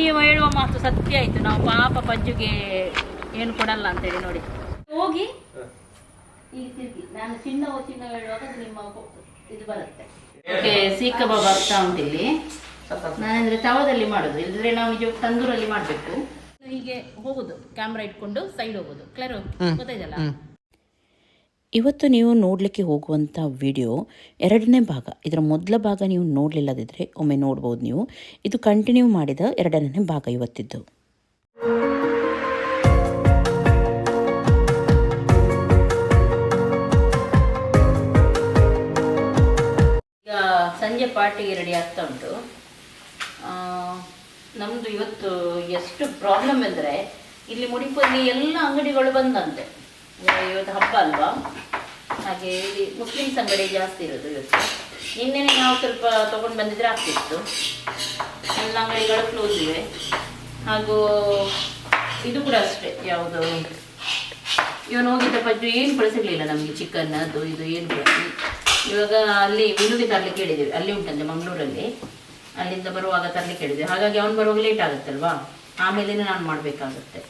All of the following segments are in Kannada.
ನೀವು ಹೇಳುವ ಮಾತು ಸತ್ಯ ಆಯ್ತು. ನಾವು ಪಾಪ ಪಜ್ಜುಗೆ ಏನು ಕೊಡಲ್ಲ ಅಂತೇಳಿ ನೋಡಿ. ಹೋಗಿ ಈಗ ತಿರುಗಿ ನಾನು ಚಿನ್ನ ಹೇಳುವಾಗ ನಿಮ್ಮ ಇದು ಬರುತ್ತೆ. ಓಕೆ, ಸೀಖ್ ಕಬಾಬ್ ಆಗ್ತಾ ಉಂಟು ಇಲ್ಲಿ. ನಾನಂದ್ರೆ ತವದಲ್ಲಿ ಮಾಡೋದು, ಇಲ್ಲದ್ರೆ ನಾವು ನಿಜ ತಂದೂರಲ್ಲಿ ಮಾಡಬೇಕು. ಹೀಗೆ ಹೋಗೋದು, ಕ್ಯಾಮ್ರಾ ಇಟ್ಕೊಂಡು ಸೈಡ್ ಹೋಗೋದು. ಕ್ಲಿಯರ್ ಗೊತ್ತಾಯ್ತಲ್ಲ? ಇವತ್ತು ನೀವು ನೋಡಲಿಕ್ಕೆ ಹೋಗುವಂಥ ವಿಡಿಯೋ 2ನೇ ಭಾಗ. ಇದರ ಮೊದಲ ಭಾಗ ನೀವು ನೋಡಲಿಲ್ಲದಿದ್ದರೆ ಒಮ್ಮೆ ನೋಡ್ಬೋದು ನೀವು. ಇದು ಕಂಟಿನ್ಯೂ ಮಾಡಿದ 2ನೇ ಭಾಗ ಇವತ್ತಿದ್ದು. ಈಗ ಸಂಜೆ ಪಾರ್ಟಿಗೆ ರೆಡಿ ಆಗ್ತಾ ಉಂಟು. ನಮ್ಮದು ಇವತ್ತು ಎಷ್ಟು ಪ್ರಾಬ್ಲಮ್ ಅಂದರೆ, ಇಲ್ಲಿ ಮುಡಿಪಲ್ಲಿ ಎಲ್ಲ ಅಂಗಡಿಗಳು ಬಂದಂತೆ. ಇವತ್ತು ಹಬ್ಬ ಅಲ್ವಾ, ಹಾಗೆ ಇಲ್ಲಿ ಮುಸ್ಲಿಮ್ಸ್ ಅಂಗಡಿ ಜಾಸ್ತಿ ಇರೋದು ಇವತ್ತು. ನಿನ್ನೆನೆ ನಾವು ಸ್ವಲ್ಪ ತೊಗೊಂಡು ಬಂದಿದ್ರೆ ಆಗ್ತಿತ್ತು. ಎಲ್ಲ ಅಂಗಡಿಗಳು ಕ್ಲೋಸ್ ಇವೆ. ಹಾಗೂ ಇದು ಕೂಡ ಅಷ್ಟೇ, ಯಾವುದು ಇವನು ಹೋಗಿದ್ದ ಪಜ್ಜು ಏನು ಕಳಿಸಿರ್ಲಿಲ್ಲ ನಮಗೆ, ಚಿಕನ್ ಅದು ಇದು ಏನು ಕೂಡ. ಇವಾಗ ಅಲ್ಲಿ ವಿನುಗೆ ತರಲಿಕ್ಕೆ ಹೇಳಿದ್ದೇವೆ, ಅಲ್ಲಿ ಉಂಟಂತೆ ಮಂಗಳೂರಲ್ಲಿ, ಅಲ್ಲಿಂದ ಬರುವಾಗ ತರಲಿಕ್ಕೆ ಹೇಳಿದ್ದೇವೆ. ಹಾಗಾಗಿ ಅವನು ಬರುವಾಗ ಲೇಟ್ ಆಗುತ್ತಲ್ವಾ, ಆಮೇಲೆ ನಾನು ಮಾಡಬೇಕಾಗುತ್ತೆ.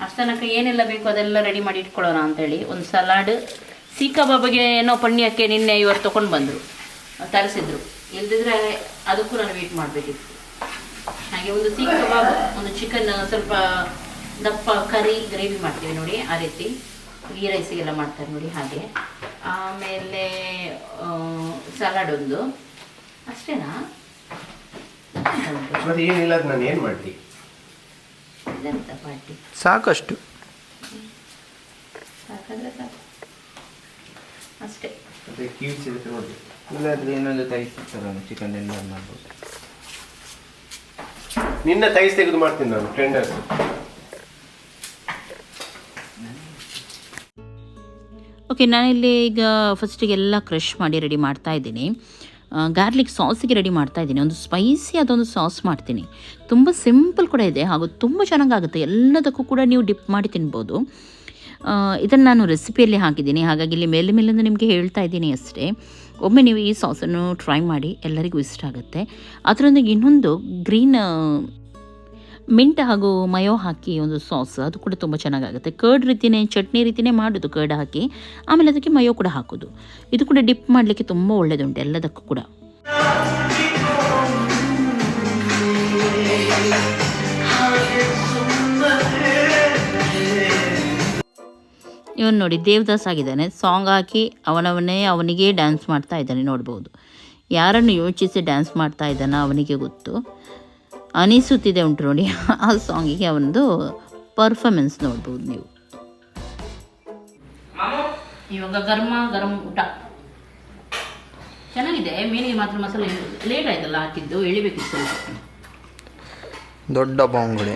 ಅಷ್ಟು ತನಕ ಏನೆಲ್ಲ ಬೇಕು ಅದೆಲ್ಲ ರೆಡಿ ಮಾಡಿ ಇಟ್ಕೊಳ್ಳೋಣ ಅಂತೇಳಿ. ಒಂದು ಸಲಾಡ್, ಸೀಖ್ ಕಬಾಬ್ಗೆ ಏನೋ ಪಣ್ಯಕ್ಕೆ ನಿನ್ನೆ ಇವರು ತೊಗೊಂಡು ಬಂದರು, ತರಿಸಿದ್ರು. ಇಲ್ದಿದ್ರೆ ಅದಕ್ಕೂ ನಾನು ವೇಟ್ ಮಾಡಬೇಕಿತ್ತು. ಹಾಗೆ ಒಂದು ಸೀಖ್ ಕಬಾಬ್, ಒಂದು ಚಿಕನ್ ಸ್ವಲ್ಪ ದಪ್ಪ ಕರಿ ಗ್ರೇವಿ ಮಾಡ್ತೀವಿ ನೋಡಿ, ಆ ರೀತಿ ಗೀ ರೈಸಿಗೆಲ್ಲ ಮಾಡ್ತಾರೆ ನೋಡಿ ಹಾಗೆ. ಆಮೇಲೆ ಸಲಾಡ್ ಒಂದು, ಅಷ್ಟೇನಾ? ಇದೆಂತ ಪಾರ್ಟಿ? ಸಾಕಷ್ಟು, ಸಾಕಂದ್ರೆ ಸಾಕು ಅಷ್ಟೇ. ಇಲ್ಲಾದ್ರೆ ಇನ್ನೊಂದು ತೈಸ್ತಾರ ಚಿಕನ್ ಎಲ್ಲ ಮಾಡ್ಬೋದು. ನಿನ್ನ ತೈಸ್ ತೆಗೆದು ಮಾಡ್ತೀನಿ ನಾನು ಟೆಂಡರ್ಸ್. ಓಕೆ, ನಾನಿಲ್ಲಿ ಈಗ ಫಸ್ಟಿಗೆ ಎಲ್ಲ ಕ್ರಷ್ ಮಾಡಿ ರೆಡಿ ಮಾಡ್ತಾ ಇದ್ದೀನಿ. ಗಾರ್ಲಿಕ್ ಸಾಸಿಗೆ ರೆಡಿ ಮಾಡ್ತಾ ಇದ್ದೀನಿ. ಒಂದು ಸ್ಪೈಸಿ ಅದೊಂದು ಸಾಸ್ ಮಾಡ್ತೀನಿ. ತುಂಬ ಸಿಂಪಲ್ ಕೂಡ ಇದೆ ಹಾಗೂ ತುಂಬ ಚೆನ್ನಾಗಾಗುತ್ತೆ. ಎಲ್ಲದಕ್ಕೂ ಕೂಡ ನೀವು ಡಿಪ್ ಮಾಡಿ ತಿನ್ಬೋದು. ಇದನ್ನು ನಾನು ರೆಸಿಪಿಯಲ್ಲಿ ಹಾಕಿದ್ದೀನಿ, ಹಾಗಾಗಿ ಇಲ್ಲಿ ಮೇಲೆ ಮೇಲಿಂದ ನಿಮಗೆ ಹೇಳ್ತಾ ಇದ್ದೀನಿ ಅಷ್ಟೇ. ಒಮ್ಮೆ ನೀವು ಈ ಸಾಸನ್ನು ಟ್ರೈ ಮಾಡಿ, ಎಲ್ಲರಿಗೂ ಇಷ್ಟ ಆಗುತ್ತೆ. ಅದರೊಂದಿಗೆ ಇನ್ನೊಂದು ಗ್ರೀನ್ ಮಿಂಟ್ ಹಾಗೂ ಮಯೋ ಹಾಕಿ ಒಂದು ಸಾಸ್, ಅದು ಕೂಡ ತುಂಬ ಚೆನ್ನಾಗಾಗುತ್ತೆ. ಕರ್ಡ್ ರೀತಿಯೇ, ಚಟ್ನಿ ರೀತಿಯೇ ಮಾಡೋದು, ಕರ್ಡ್ ಹಾಕಿ ಆಮೇಲೆ ಅದಕ್ಕೆ ಮಯೋ ಕೂಡ ಹಾಕೋದು. ಇದು ಕೂಡ ಡಿಪ್ ಮಾಡಲಿಕ್ಕೆ ತುಂಬ ಒಳ್ಳೆಯದುಂಟು ಎಲ್ಲದಕ್ಕೂ ಕೂಡ. ಇವನು ನೋಡಿ ದೇವದಾಸ್ ಆಗಿದ್ದಾನೆ. ಸಾಂಗ್ ಹಾಕಿ ಅವನಿಗೆ ಡ್ಯಾನ್ಸ್ ಮಾಡ್ತಾ ಇದ್ದಾನೆ, ನೋಡ್ಬೋದು. ಯಾರನ್ನು ಯೋಚಿಸಿ ಡ್ಯಾನ್ಸ್ ಮಾಡ್ತಾ ಇದ್ದಾನೆ ಅವನಿಗೆ ಗೊತ್ತು. ಅನಿಸುತ್ತಿದೆ ಉಂಟು ನೋಡಿ ಆ ಸಾಂಗಿಗೆ ಅವನದು ಪರ್ಫಾರ್ಮೆನ್ಸ್ ನೋಡ್ಬೋದು ನೀವು. ಇವಾಗ ಗರಂ ಊಟ ಚೆನ್ನಾಗಿದೆ. ಮೀನಿಗೆ ಮಾತ್ರ ಮಸಾಲೆ ಲೇಟ್ ಆಯ್ತಲ್ಲ ಹಾಕಿದ್ದು, ಎಳಿಬೇಕಿತ್ತು. ದೊಡ್ಡ ಬಾಂಗುಡೆ.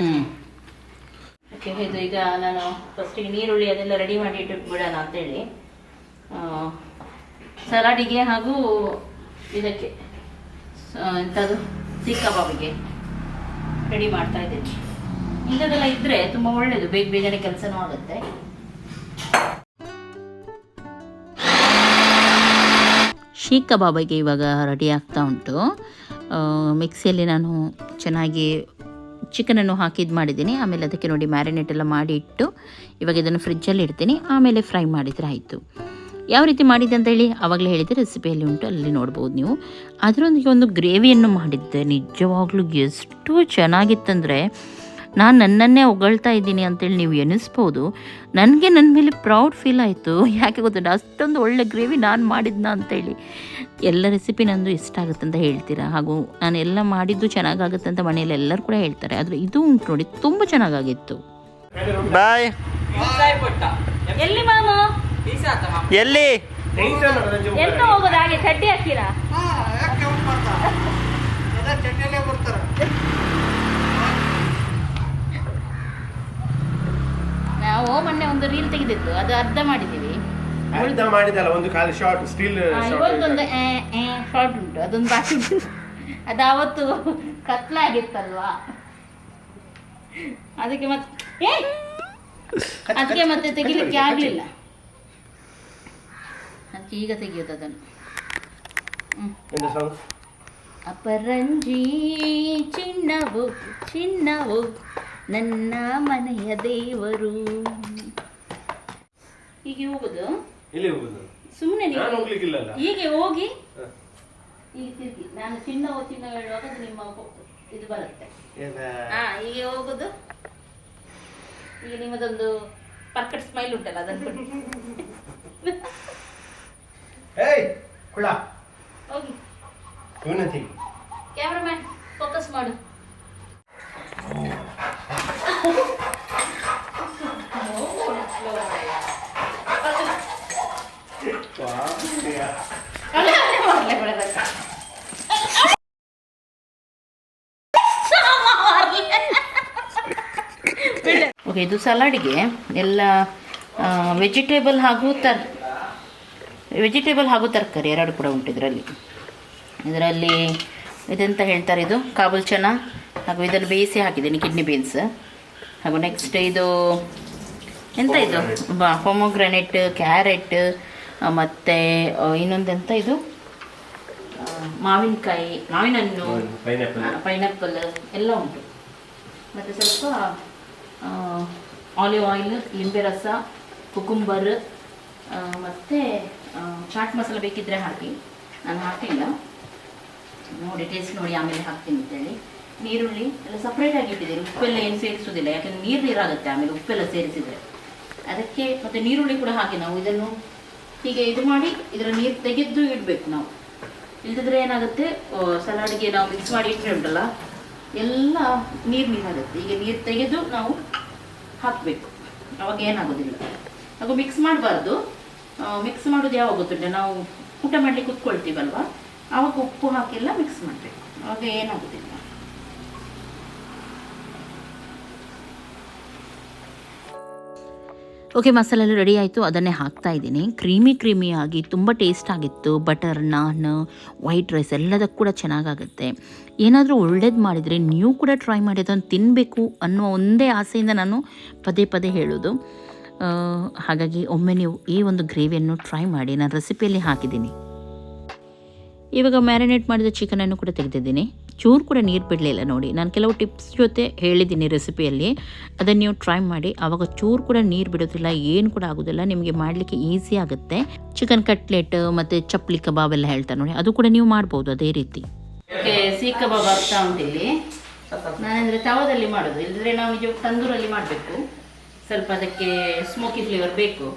ಓಕೆ, ಇದು ಈಗ ನಾನು ಫಸ್ಟಿಗೆ ನೀರುಳ್ಳಿ ಅದೆಲ್ಲ ರೆಡಿ ಮಾಡಿ ಇಟ್ಟು ಬಿಡೋಣ ಅಂತೇಳಿ ಸಲಾಡಿಗೆ ಹಾಗೂ ಇದಕ್ಕೆ ಎಂಥದ್ದು ಸೀಖ್ ಕಬಾಬಿಗೆ ರೆಡಿ ಮಾಡ್ತಾ ಇದ್ದೀನಿ. ಇಂಥದ್ದೆಲ್ಲ ಇದ್ದರೆ ತುಂಬ ಒಳ್ಳೆಯದು, ಬೇಗನೆ ಕೆಲಸನೂ ಆಗುತ್ತೆ. ಶೀಖ್ ಕಬಾಬಿಗೆ ಇವಾಗ ರೆಡಿ ಆಗ್ತಾ ಉಂಟು. ಮಿಕ್ಸಿಯಲ್ಲಿ ನಾನು ಚೆನ್ನಾಗಿ ಚಿಕನನ್ನು ಹಾಕಿ ಇದು ಮಾಡಿದ್ದೀನಿ. ಆಮೇಲೆ ಅದಕ್ಕೆ ನೋಡಿ ಮ್ಯಾರಿನೇಟ್ ಎಲ್ಲ ಮಾಡಿ ಇಟ್ಟು ಇವಾಗ ಇದನ್ನು ಫ್ರಿಜ್ಜಲ್ಲಿ ಇಡ್ತೀನಿ. ಆಮೇಲೆ ಫ್ರೈ ಮಾಡಿದರೆ ಆಯಿತು. ಯಾವ ರೀತಿ ಮಾಡಿದ್ದೆ ಅಂತೇಳಿ ಆವಾಗಲೇ ಹೇಳಿದ್ದೆ, ರೆಸಿಪಿಯಲ್ಲಿ ಉಂಟು, ಅಲ್ಲಿ ನೋಡ್ಬೋದು ನೀವು. ಅದರೊಂದಿಗೆ ಒಂದು ಗ್ರೇವಿಯನ್ನು ಮಾಡಿದ್ದೆ. ನಿಜವಾಗ್ಲೂ ಎಷ್ಟು ಚೆನ್ನಾಗಿತ್ತಂದರೆ, ನಾನು ನನ್ನನ್ನೇ ಹೊಗಳ್ತಾ ಇದ್ದೀನಿ ಅಂತೇಳಿ ನೀವು ಎನಿಸ್ಬೋದು. ನನಗೆ ನನ್ನ ಮೇಲೆ ಪ್ರೌಡ್ ಫೀಲ್ ಆಯಿತು. ಯಾಕೆ ಗೊತ್ತುಂಟ, ಅಷ್ಟೊಂದು ಒಳ್ಳೆ ಗ್ರೇವಿ ನಾನು ಮಾಡಿದ್ನ ಅಂತೇಳಿ. ಎಲ್ಲ ರೆಸಿಪಿ ನಂದು ಇಷ್ಟ ಆಗುತ್ತೆ ಅಂತ ಹೇಳ್ತೀರಾ, ಹಾಗೂ ನಾನು ಎಲ್ಲ ಮಾಡಿದ್ದು ಚೆನ್ನಾಗಾಗುತ್ತೆ ಅಂತ ಮನೆಯಲ್ಲಿ ಎಲ್ಲರೂ ಕೂಡ ಹೇಳ್ತಾರೆ. ಆದರೆ ಇದು ಉಂಟು ನೋಡಿ, ತುಂಬ ಚೆನ್ನಾಗಾಗಿತ್ತು. ಬಾಯ್. ಎಲ್ಲಿ ಮಾಮು? ಎಲ್ಲಿ ಎಂತ ಹೋಗೋದು ಹಾಗೆ ಚಡ್ಡಿ ಹಾಕ್ತೀರಾ? ನಾವು ಮೊನ್ನೆ ಒಂದು ರೀಲ್ ತೆಗೆದಿದ್ದು, ಅದು ಅರ್ಧ ಮಾಡಿದ್ದೀವಿ. ಮಾಡಿದಲ್ಲ, ಒಂದು ಖಾಲಿ ಶಾರ್ಟ್ ಸ್ಟಿಲ್ ಇವತ್ತೊಂದು ಶಾರ್ಟ್ ಉಂಟು, ಅದೊಂದು ಬಾಕಿ ಉಂಟು. ಅದು ಅವತ್ತು ಕತ್ಲಾಗಿತ್ತಲ್ವಾ, ಅದಕ್ಕೆ ಮತ್ತೆ ತೆಗಿಲಿಕ್ಕೆ ಆಗ್ಲಿಲ್ಲ. ಅದಕ್ಕೆ ಈಗ ತೆಗಿಯೋದು ಅದನ್ನು. ಅಪರಂಜಿ ಚಿನ್ನವು ಚಿನ್ನವು ನನ್ನ ಮನೆಯ ದೇವರು. ಹೀಗೆ ಹೋಗುದು, ಎಲ್ಲಿ ಹೋಗುದು? ಸುಮ್ಮನೆ ನಾನು ಹೋಗ್ಲಿಕ್ಕಿಲ್ಲಲ್ಲ. ಹೀಗೆ ಹೋಗಿ ಈಗ ತಿರುಗಿ ನಾನು ಚಿನ್ನವು ಚಿನ್ನ ಹೇಳುವಾಗ ಅದು ನಿಮ್ಮ ಇದು ಬರುತ್ತೆ. ಹೀಗೆ ಹೋಗುದು. ಈಗ ನಿಮ್ಮದೊಂದು ಪರ್ಫೆಕ್ಟ್ ಸ್ಮೈಲ್ ಉಂಟಲ್ಲ ಅದನ್ನು ಏಯ್ ಕುಳ ಹೋಗಿ. ಇವನಂತಿ ಕ್ಯಾಮ್ರಾಮ್ಯಾನ್ ಫೋಕಸ್ ಮಾಡು. ಓಕೆ, ಇದು ಸಲಾಡಿಗೆ ಎಲ್ಲ ವೆಜಿಟೇಬಲ್ ಹಾಗೂ ತರಕಾರಿ ಎರಡು ಕೂಡ ಉಂಟು ಇದರಲ್ಲಿ. ಇದೆಂತ ಹೇಳ್ತಾರೆ, ಇದು ಕಾಬೂಲ್ ಚನ ಹಾಗೂ ಇದನ್ನು ಬೇಯಿಸಿ ಹಾಕಿದ್ದೀನಿ, ಕಿಡ್ನಿ ಬೀನ್ಸ್. ಹಾಗೂ ನೆಕ್ಸ್ಟ್ ಇದು ಎಂತ ಇದು ಪೊಮೊಗ್ರಾನೇಟ್, ಕ್ಯಾರೆಟ್, ಮತ್ತು ಇನ್ನೊಂದೆಂತ ಇದು ಮಾವಿನಕಾಯಿ, ಮಾವಿನಹಣ್ಣು, ಪೈನಾಪಲ್ ಎಲ್ಲ ಉಂಟು. ಮತ್ತು ಸ್ವಲ್ಪ ಆಲಿವ್ ಆಯಿಲ್, ಲಿಂಬೆ ರಸ, ಕುಕುಂಬರ್, ಮತ್ತು ಚಾಟ್ ಮಸಾಲ ಬೇಕಿದ್ದರೆ ಹಾಕಿ. ನಾನು ಹಾಕಿಲ್ಲ, ನೋಡಿ ಟೇಸ್ಟ್ ನೋಡಿ ಆಮೇಲೆ ಹಾಕ್ತೀನಿ ಅಂತೇಳಿ. ನೀರುಳ್ಳಿ ಎಲ್ಲ ಸಪ್ರೇಟಾಗಿ ಇಟ್ಟಿದ್ದೀರಿ, ಉಪ್ಪೆಲ್ಲ ಏನು ಸೇರಿಸೋದಿಲ್ಲ, ಯಾಕಂದರೆ ನೀರಾಗುತ್ತೆ ಆಮೇಲೆ ಉಪ್ಪೆಲ್ಲ ಸೇರಿಸಿದರೆ ಅದಕ್ಕೆ. ಮತ್ತು ನೀರುಳ್ಳಿ ಕೂಡ ಹಾಕಿ ನಾವು ಇದನ್ನು ಹೀಗೆ ಇದು ಮಾಡಿ ಇದರ ನೀರು ತೆಗೆದು ಇಡಬೇಕು ನಾವು. ಇಲ್ಲದಿದ್ರೆ ಏನಾಗುತ್ತೆ, ಸಲಾಡ್ಗೆ ನಾವು ಮಿಕ್ಸ್ ಮಾಡಿ ಇಟ್ಟರೆ ಉಂಟಲ್ಲ ಎಲ್ಲ ನೀರಾಗುತ್ತೆ. ಈಗ ನೀರು ತೆಗೆದು ನಾವು ಹಾಕಬೇಕು, ಅವಾಗ ಏನಾಗೋದಿಲ್ಲ. ಹಾಗೂ ಮಿಕ್ಸ್ ಮಾಡಬಾರ್ದು. ಮಿಕ್ಸ್ ಮಾಡೋದು ಯಾವಾಗ ಗೊತ್ತುಂಟೆ, ನಾವು ಊಟ ಮಾಡಲಿಕ್ಕೆ ಕೂತ್ಕೊಳ್ತೀವಲ್ವ, ಆವಾಗ ಉಪ್ಪು ಹಾಕಿಲ್ಲ ಮಿಕ್ಸ್ ಮಾಡಬೇಕು, ಆವಾಗ ಏನಾಗೋದಿಲ್ಲ. ಓಕೆ, ಮಸಾಲೆಲ್ಲ ರೆಡಿ ಆಯಿತು, ಅದನ್ನೇ ಹಾಕ್ತಾ ಇದ್ದೀನಿ. ಕ್ರೀಮಿಯಾಗಿ ತುಂಬ ಟೇಸ್ಟ್ ಆಗಿತ್ತು. ಬಟರ್ ನಾನ್, ವೈಟ್ ರೈಸ್ ಎಲ್ಲದಕ್ಕೂ ಕೂಡ ಚೆನ್ನಾಗಾಗುತ್ತೆ. ಏನಾದರೂ ಒಳ್ಳೇದು ಮಾಡಿದರೆ ನೀವು ಕೂಡ ಟ್ರೈ ಮಾಡಿ ಅದನ್ನು ತಿನ್ನಬೇಕು ಅನ್ನೋ ಒಂದೇ ಆಸೆಯಿಂದ ನಾನು ಪದೇ ಹೇಳೋದು. ಹಾಗಾಗಿ ಒಮ್ಮೆ ನೀವು ಈ ಒಂದು ಗ್ರೇವಿಯನ್ನು ಟ್ರೈ ಮಾಡಿ. ನಾನು ರೆಸಿಪಿಯಲ್ಲಿ ಹಾಕಿದ್ದೀನಿ. ಇವಾಗ ಮ್ಯಾರಿನೇಟ್ ಮಾಡಿದ ಚಿಕನನ್ನು ಕೂಡ ತೆಗೆದಿದ್ದೀನಿ. ಚೂರು ಕೂಡ ನೀರು ಬಿಡಲಿಲ್ಲ. ನೋಡಿ, ನಾನು ಕೆಲವು ಟಿಪ್ಸ್ ಜೊತೆ ಹೇಳಿದ್ದೀನಿ ರೆಸಿಪಿಯಲ್ಲಿ, ಅದನ್ನು ನೀವು ಟ್ರೈ ಮಾಡಿ. ಆವಾಗ ಚೂರು ಕೂಡ ನೀರು ಬಿಡೋದಿಲ್ಲ, ಏನು ಕೂಡ ಆಗೋದಿಲ್ಲ, ನಿಮಗೆ ಮಾಡಲಿಕ್ಕೆ ಈಸಿ ಆಗುತ್ತೆ. ಚಿಕನ್ ಕಟ್ಲೆಟ್ ಮತ್ತು ಚಪ್ಪಲಿ ಕಬಾಬ್ ಎಲ್ಲ ಹೇಳ್ತಾರೆ ನೋಡಿ, ಅದು ಕೂಡ ನೀವು ಮಾಡ್ಬೋದು ಅದೇ ರೀತಿ. ಓಕೆ, ಸೀಖ್ ಕಬಾಬ್ ಆಗ್ತಾ ಉಂಟು ಇಲ್ಲಿ. ನಾನಂದರೆ ತವದಲ್ಲಿ ಮಾಡೋದು, ಇಲ್ಲದ್ರೆ ನಾವು ನಿಜ ತಂದೂರಲ್ಲಿ ಮಾಡಬೇಕು. ಸ್ವಲ್ಪ ಅದಕ್ಕೆ ಸ್ಮೋಕಿ ಫ್ಲೇವರ್ ಬೇಕು,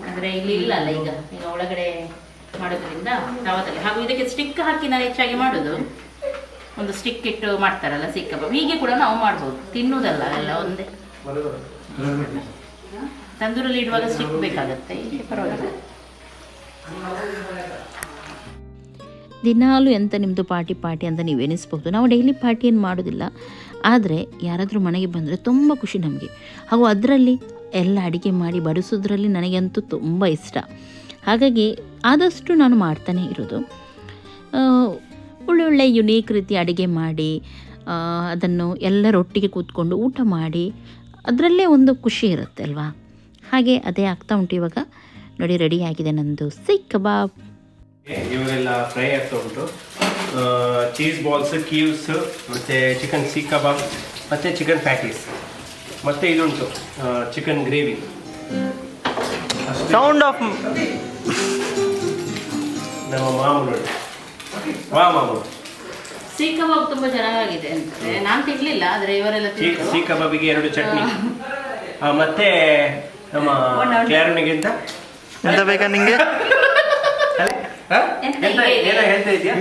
ಅಂದರೆ ಇಲ್ಲಿ ಇಲ್ಲಲ್ಲ ಈಗ ಒಳಗಡೆ ಮಾಡೋದ್ರಿಂದ ತವದಲ್ಲಿ. ಹಾಗೂ ಇದಕ್ಕೆ ಸ್ಟಿಕ್ ಹಾಕಿ ನಾನು ಹೆಚ್ಚಾಗಿ ಮಾಡೋದು. ಒಂದು ಸ್ಟಿಕ್ ಇಟ್ಟು ಮಾಡ್ತಾರಲ್ಲ ಸೀಖ್ ಕಬಾಬ್, ಹೀಗೆ ಕೂಡ ನಾವು ಮಾಡ್ಬೋದು, ತಿನ್ನೋದಲ್ಲ ಎಲ್ಲ ಒಂದೇ. ತಂದೂರಲ್ಲಿ ಇಡುವಾಗ ಸ್ಟಿಕ್ ಬೇಕಾಗತ್ತೆ, ಹೀಗೆ ಪರವಾಗಿಲ್ಲ. ದಿನಾಲು ಎಂತ ನಿಮ್ಮದು ಪಾರ್ಟಿ ಅಂತ ನೀವು ಎನಿಸ್ಬೋದು. ನಾವು ಡೈಲಿ ಪಾರ್ಟಿ ಏನು ಮಾಡೋದಿಲ್ಲ, ಆದರೆ ಯಾರಾದರೂ ಮನೆಗೆ ಬಂದರೆ ತುಂಬ ಖುಷಿ ನಮಗೆ. ಹಾಗೂ ಅದರಲ್ಲಿ ಎಲ್ಲ ಅಡುಗೆ ಮಾಡಿ ಬಡಿಸೋದ್ರಲ್ಲಿ ನನಗಂತೂ ತುಂಬ ಇಷ್ಟ. ಹಾಗಾಗಿ ಆದಷ್ಟು ನಾನು ಮಾಡ್ತಾನೆ ಇರೋದು. ಒಳ್ಳೊಳ್ಳೆ ಯುನೀಕ್ ರೀತಿ ಅಡುಗೆ ಮಾಡಿ ಅದನ್ನು ಎಲ್ಲರೊಟ್ಟಿಗೆ ಕೂತ್ಕೊಂಡು ಊಟ ಮಾಡಿ ಅದರಲ್ಲೇ ಒಂದು ಖುಷಿ ಇರುತ್ತೆ ಅಲ್ವಾ. ಹಾಗೆ ಅದೇ ಆಗ್ತಾ ಉಂಟು ಇವಾಗ. ನೋಡಿ, ರೆಡಿ ಆಗಿದೆ ನಂದು ಸೀಖ್ ಕಬಾಬ್. ಇವರೆಲ್ಲ ಫ್ರೈ ಆಗ್ತಾ ಉಂಟು. ಚೀಸ್ ಬಾಲ್ಸ್, ಕೀವ್ಸ್, ಮತ್ತು ಚಿಕನ್ ಸೀಖ್ ಕಬಾಬ್, ಮತ್ತು ಚಿಕನ್ ಪ್ಯಾಟೀಸ್, ಮತ್ತು ಇದುಂಟು ಚಿಕನ್ ಗ್ರೇವಿ. ಸೌಂಡ್ ಆಫ್ ನಮ್ಮ ಮಾಮೂಲು ಮಾಮೂಲು ಸೀಖ್ ಕಬಾಬ್ ತುಂಬ ಚೆನ್ನಾಗಿದೆ ಅಂತೆ. ನಾನು ತಿನ್ನಲಿಲ್ಲ, ಆದರೆ ಇವರೆಲ್ಲ ಸೀಖ್ ಕಬಾಬಿಗೆ 2 ಚಟ್ನಿ, ಮತ್ತೆ ನಮ್ಮ ಕ್ಯಾರನಿಗೆ ಎಂತ ಬೇಕಾ ನಿಂಗೆ? ಹೇಳ್ತಾ ಇದೆಯಾ?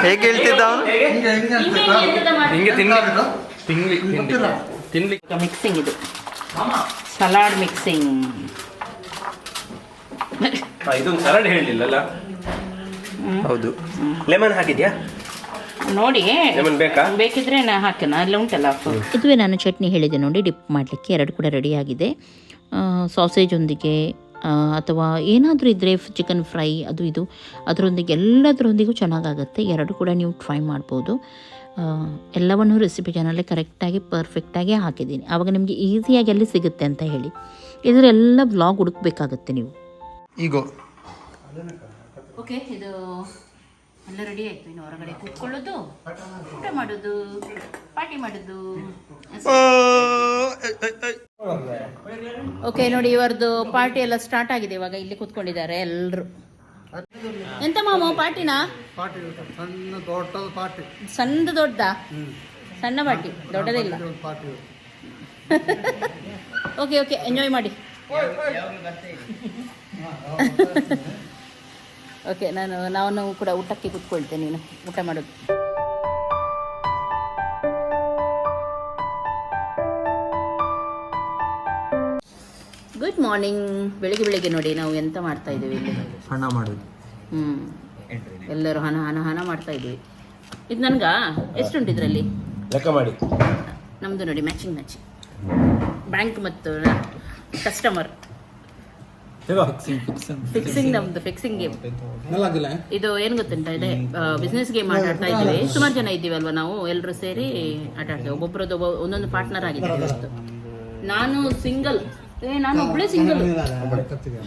ಹೇಗೆ ಹೇಳ್ತಿದ್ದ ಅವನು? ಮಿಕ್ಸಿಂಗ್, ಇದು ಸಲಾಡ್ ಮಿಕ್ಸಿಂಗ್. ಇದೊಂದು ಸಲಾಡ್ ಹೇಳಲಿಲ್ಲಲ್ಲ. ಹೌದು. ಲೆಮನ್ ಹಾಕಿದ್ಯಾ? ನೋಡಿ, ಲೆಮನ್ ಬೇಕಾ? ಬೇಕಿದ್ರೆ ನಾ ಹಾಕೋಣ, ಅಲ್ಲ ಉಂಟಲ್ಲ. ಇದುವೇ ನಾನು ಚಟ್ನಿ ಹೇಳಿದೆ ನೋಡಿ, ಡಿಪ್ ಮಾಡಲಿಕ್ಕೆ. ಎರಡು ಕೂಡ ರೆಡಿಯಾಗಿದೆ. ಸಾಸೇಜೊಂದಿಗೆ ಅಥವಾ ಏನಾದರೂ ಇದ್ದರೆ ಚಿಕನ್ ಫ್ರೈ ಅದು ಇದು ಅದರೊಂದಿಗೆ ಎಲ್ಲದರೊಂದಿಗೂ ಚೆನ್ನಾಗಾಗುತ್ತೆ. ಎರಡು ಕೂಡ ನೀವು ಟ್ರೈ ಮಾಡ್ಬೋದು. ಎಲ್ಲವನ್ನೂ ರೆಸಿಪಿ ಚಾನಲ್ಲೇ ಕರೆಕ್ಟಾಗಿ ಪರ್ಫೆಕ್ಟಾಗಿ ಹಾಕಿದ್ದೀನಿ. ಆವಾಗ ನಿಮಗೆ ಈಸಿಯಾಗಿ ಎಲ್ಲಿ ಸಿಗುತ್ತೆ ಅಂತ ಹೇಳಿ. ಇದರೆಲ್ಲ ವ್ಲಾಗ್ ಹುಡುಕಬೇಕಾಗತ್ತೆ ನೀವು. ಈಗ ಓಕೆ, ಇದು ಎಲ್ಲ ರೆಡಿ ಆಯ್ತು, ಇನ್ನು ಹೊರಗಡೆ ಕೂತ್ಕೊಳ್ಳೋದು, ಊಟ ಮಾಡೋದು, ಪಾರ್ಟಿ ಮಾಡೋದು. ಓಕೆ ನೋಡಿ, ಇವರದ್ದು ಪಾರ್ಟಿ ಎಲ್ಲ ಸ್ಟಾರ್ಟ್ ಆಗಿದೆ. ಇವಾಗ ಇಲ್ಲಿ ಕೂತ್ಕೊಂಡಿದ್ದಾರೆ ಎಲ್ಲರೂ. ಎಂತ ಮಾಮ ಪಾರ್ಟಿನಾ? ಸಣ್ಣ ದೊಡ್ಡ ಸಣ್ಣ ಪಾರ್ಟಿ, ದೊಡ್ಡದಿಲ್ಲ. ಓಕೆ ಓಕೆ, ಎಂಜಾಯ್ ಮಾಡಿ. ಓಕೆ, ನಾನು ಕೂಡ ಊಟಕ್ಕೆ ಕೂತ್ಕೊಳ್ತೇನೆ, ನೀನು ಊಟ ಮಾಡೋದು. Good morning. ಬೆಳಿಗ್ಗೆ ನೋಡಿ ನಾವು ಎಂತ ಮಾಡ್ತಾ ಇದ್ದೀವಿ ಇಲ್ಲಿ. ಹಣ ಮಾಡೋದು. ಎಲ್ಲರೂ ಹಣ ಮಾಡ್ತಾ ಇದ್ದೀವಿ. ಇದು ನನ್ಗ ಎಷ್ಟುಂಟು ಇದರಲ್ಲಿ ಲೆಕ್ಕ ಮಾಡಿ. ನಮ್ದು ನೋಡಿ ಮ್ಯಾಚಿಂಗ್ ಬ್ಯಾಂಕ್ ಮತ್ತು ಕಸ್ಟಮರ್ ಫಿಕ್ಸಿಂಗ್. ನಮ್ದು ಫಿಕ್ಸಿಂಗ್ ಗೇಮ್ ಇದು. ಏನು ಗೊತ್ತುಂಟ, ಇದೆ ಬಿಸ್ನೆಸ್ ಗೇಮ್ ಆಟಾಡ್ತಾ ಇದ್ದೀವಿ. ಸುಮಾರು ಜನ ಇದ್ದೀವಲ್ವ, ನಾವು ಎಲ್ಲರೂ ಸೇರಿ ಆಟ ಆಡ್ತೇವೆ. ಒಬ್ಬೊಬ್ಬರದ್ದು ಒಂದೊಂದು ಪಾರ್ಟ್ನರ್ ಆಗಿದ್ದೀವಿ ಇವತ್ತು. ನಾನು ಸಿಂಗಲ್, ನಾನು ಒಬ್ಬಳೇ ಸಿಂಗಲ್.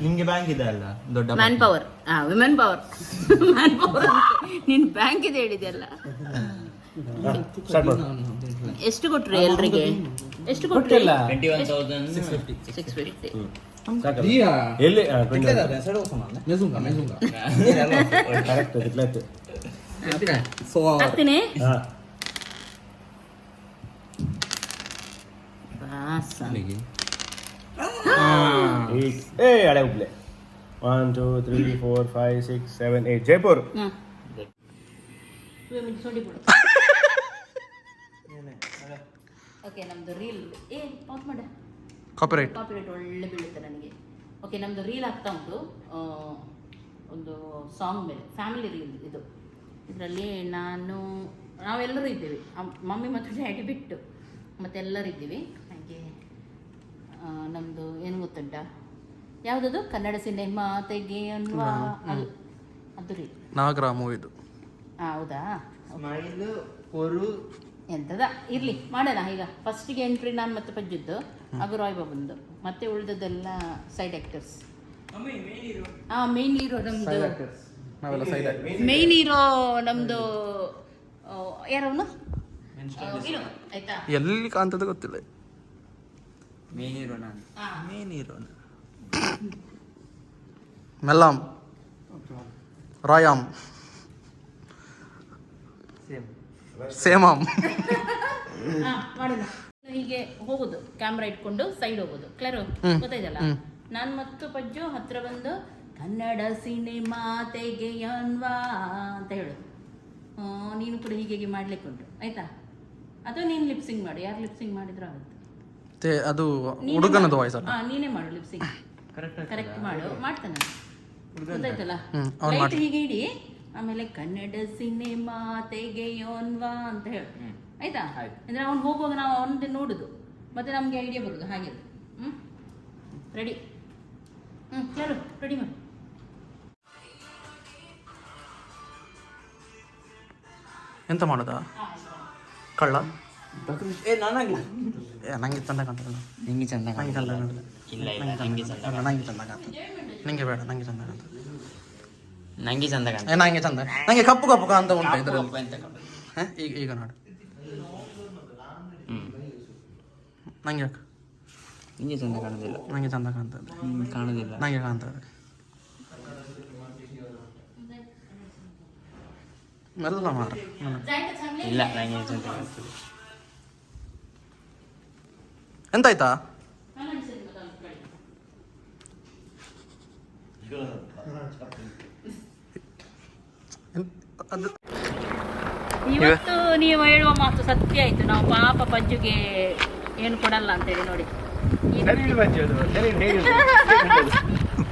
ನಿಮ್ಗೆ ಬ್ಯಾಂಕ್ ಇದೆ ಅಲ್ಲ, ದೊಡ್ಡ man power, women power. Man power ನೀನ್ ಬ್ಯಾಂಕ್ ಇದೆ ಹೇಳಿದೆಯಲ್ಲ. ಎಷ್ಟು ಕೊಟ್ರಿ ಎಲ್ರಿಗೆ? ಎಷ್ಟು ಕೊಟ್ರಿ? 650. ಎಲ್ಲಿ ಹಾಕ್ತೀನಿ. ಹಳೆ ಹುಬ್ಳೆ. 1 2 3 4 5 6 7 8 ಜೈಪುರ್. ಓಕೆ, ನಮ್ದು ರೀಲ್ ಪಾಸ್ ಮಾಡ. ಕಾಪಿರೈಟ್ ಒಳ್ಳೆ ಬೀಳುತ್ತೆ ನನಗೆ. ಓಕೆ, ನಮ್ದು ರೀಲ್ ಆಗ್ತಾ ಉಂಟು. ಒಂದು ಸಾಂಗ್ ಮೇಲೆ, ಫ್ಯಾಮಿಲಿ ರೀಲ್ ಇದು. ಇದರಲ್ಲಿ ನಾವೆಲ್ಲರೂ ಇದ್ದೀವಿ, ಮಮ್ಮಿ ಮತ್ತು ಡ್ಯಾಡಿ ಬಿಟ್ಟು ಮತ್ತೆಲ್ಲರೂ ಇದ್ದೀವಿ. ಹಾಗೆ ನಮ್ಮದು ಏನು ಗೊತ್ತುಂಟ, ಯಾವುದದು ಕನ್ನಡ ಸಿನಿಮಾ ತೆಗೆ ಅನ್ನುವ ಅದು ರೀ ನಾಗರ ಮೂವಿದು. ಹೌದಾ? ಎಂತದ ಇರ್ಲಿ, ಮಾಡೋಣ. ಈಗ ಫಸ್ಟಿಗೆ ಎಂಟ್ರಿ ನಾನು ಮತ್ತೆ ಪಜ್ಜದ್ದು, ಹಾಗೂ ರಾಯ್ ಬಾಬಂದು, ಮತ್ತೆ ಉಳಿದದೆಲ್ಲ ಸೈಡ್ ಆಕ್ಟರ್ಸ್. ಮೇನ್ ಹೀರೋ ನಮ್ದು, ಮೇನ್ ಹೀರೋ ನಮ್ದು ಯಾರವನು ಆಯ್ತಾ? ಎಲ್ಲಿ ಕಾಣ್ತದೆ ಗೊತ್ತಿಲ್ಲ. ಮೆಲ್ಲಾಂ, ರಾಯಾಮ್, ಸೇಮಾಮ್. ಮಾಡೋಣ. ಹೀಗೆ ಹೋಗುದು, ಕ್ಯಾಮ್ರಾ ಇಟ್ಕೊಂಡು ಸೈಡ್ ಹೋಗುದು. ಕ್ಲಿಯರ್ ಗೊತ್ತಾಯ್ತಲ್ಲ? ನಾನು ಮತ್ತು ಪಜ್ಜು ಹತ್ರ ಬಂದು ಕನ್ನಡ ಸಿನಿಮಾ ತೆಗೆಯನ್ವಾ ಅಂತ ಹೇಳುದು. ನೀನು ಕೂಡ ಹೀಗೆ ಮಾಡ್ಲಿಕ್ಕೆ ಉಂಟು, ಆಯ್ತಾ? ಅಥವಾ ನೀನು ಲಿಪ್ಸಿಂಗ್ ಮಾಡು, ಯಾರು ಲಿಪ್ಸಿಂಗ್ ಮಾಡಿದ್ರು ಆಗುತ್ತೆ. ಅದು ಹುಡುಗನದು ವಾಯ್ಸ್ ಅಲ್ಲ? ನೀನೇ ಮಾಡು ಲಿಪ್ಸಿಂಗ್, ಕರೆಕ್ಟ್ ಮಾಡು. ಮಾಡ್ತಾನೆ, ಗೊತ್ತಾಯ್ತಲ್ಲ? ಲೈಟ್ ಹೀಗೆ ಇಡಿ, ಆಮೇಲೆ ಕನ್ನಡ ಸಿನಿಮಾ ತೆಗೆಯೋನ್ವಾ ಅಂತ ಹೇಳು, ಆಯ್ತಾ? ಅಂದ್ರೆ ಅವ್ನು ಹೋಗುವಾಗ ನಾವು ಅವನದೇ ನೋಡುದು, ಮತ್ತೆ ನಮ್ಗೆ ಐಡಿಯಾ ಬರುದು. ಹಾಗೆ ರೆಡಿ? ಚಲೋ ರೆಡಿ ಮಾಡಿ. ಎಂತ ಮಾಡೋದಾ? ಕಳ್ಳ ನಂಗೆ ಚಂದ ಕಾಣ್ತದೆ. ನಂಗೆ ಚಂದ ಕಾಣ್ತದೆ. ನಿಂಗೆ ಬೇಡ, ನಂಗೆ ಚಂದ ಕಾಣ್ತದೆ. ನಂಗೆ ಚಂದ ಕಾಣ್ತದೆ. ನಂಗೆ ಚಂದ, ನಂಗೆ ಕಪ್ಪು ಕಪ್ಪು ಕಾಣ್ತಾ ಉಂಟು ಇದರಲ್ಲಿ. ಈಗ ನೋಡು, ನಂಗೆ ಯಾಕೆ ನಿಂಗೆ ಚಂದ ಕಾಣೋದಿಲ್ಲ? ನಂಗೆ ಚಂದ ಕಾಣ್ತದೆ. ಕಾಣೋದಿಲ್ಲ, ನಂಗೆ ಕಾಣ್ತದೆ. ಮೆಲ್ಲ ಮಾರ. ಇಲ್ಲ, ನಂಗೆ ಚಂದ ಕಾಣ್ತದೆ. ಎಂತಾಯ್ತಾ? ಇವತ್ತು ನೀವು ಹೇಳುವ ಮಾತು ಸತ್ಯ ಆಯ್ತು. ನಾವು ಪಾಪ ಪಜ್ಜುಗೆ ಏನು ಕೊಡಲ್ಲ ಅಂತೇಳಿ ನೋಡಿ.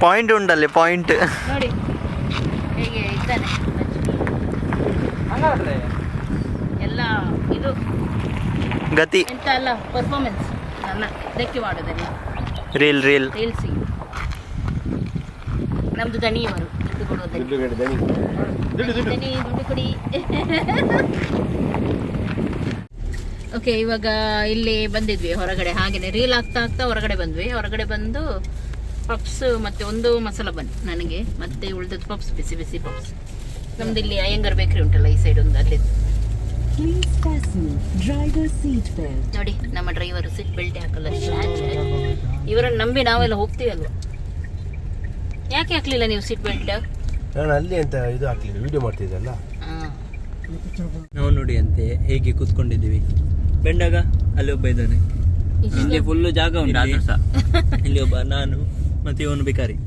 ಪಾಯಿಂಟ್ ಉಂಟಲ್ಲಿ, ಪಾಯಿಂಟ್ ನೋಡಿ ಹೇಗೆ ಇದ್ದಾನೆ ಎಲ್ಲ. ಇದು ಗತಿ ಎಂತ ಅಲ್ಲ, ಪರ್ಫಾರ್ಮೆನ್ಸ್ ನನ್ನ ಇದಕ್ಕೆ ಮಾಡೋದೆಲ್ಲ. ರೀಲ್ಸಿ ನಮ್ದು ದಣಿಯವರು ದುಡ್ಡು ಕೊಡೋದು. ದಣಿ ದುಡ್ಡು ಕೊಡಿ. ಓಕೆ, ಇವಾಗ ಇಲ್ಲಿ ಬಂದಿದ್ವಿ ಹೊರಗಡೆ. ಹಾಗೇನೆ ರೀಲ್ ಆಗ್ತಾ ಹೊರಗಡೆ ಬಂದ್ವಿ. ಹೊರಗಡೆ ಬಂದು ಪಪ್ಸ್ ಮತ್ತೆ ಒಂದು ಮಸಾಲ ಬನ್ ನನಗೆ, ಮತ್ತೆ ಉಳಿದದ್ದು ಪಪ್ಸ್, ಬಿಸಿ ಬಿಸಿ ಪಪ್ಸ್. ನಮ್ದು ಇಲ್ಲಿ ಅಯ್ಯಂಗಾರ್ ಬೇಕ್ರಿ ಉಂಟಲ್ಲ ಈ ಸೈಡ್ ಒಂದು ಅಲ್ಲಿ Please fasten driver's seat belt. ನೋಡಿ ನಮ್ಮ ಡ್ರೈವರ್ ಸೀಟ್ ಬೆಲ್ಟ್ ಹಾಕಲ್ಲ ಇವರನ್ನು ನಂಬಿ ನಾವೆಲ್ಲ ಹೋಗ್ತೀವಲ್ವ. ಯಾಕೆ ಹಾಕ್ಲಿಲ್ಲ ನೀವು ಸೀಟ್ ಬೆಲ್ಟ್? ನಾನು ಅಲ್ಲಿ ಅಂತ ಇದು ಹಾಕ್ಲಿಲ್ಲ, ವಿಡಿಯೋ ಮಾಡ್ತಿದ್ದಲ್ಲ. ನಾವು ನೋಡಿ ಅಂತೆ ಹೇಗೆ ಕೂತ್ಕೊಂಡಿದ್ದೀವಿ. ಬೆಂಡಾಗ ಅಲ್ಲಿ ಒಬ್ಬ ಇದ್ದಾನೆ, ಇಲ್ಲಿ ಫುಲ್ಲು ಜಾಗ ಉಂಟು ಆದ್ರೂ ಸಹ. ಇಲ್ಲಿ ಒಬ್ಬ ನಾನು ಮತ್ತೆ ಇವನು ಬಿಕಾರಿ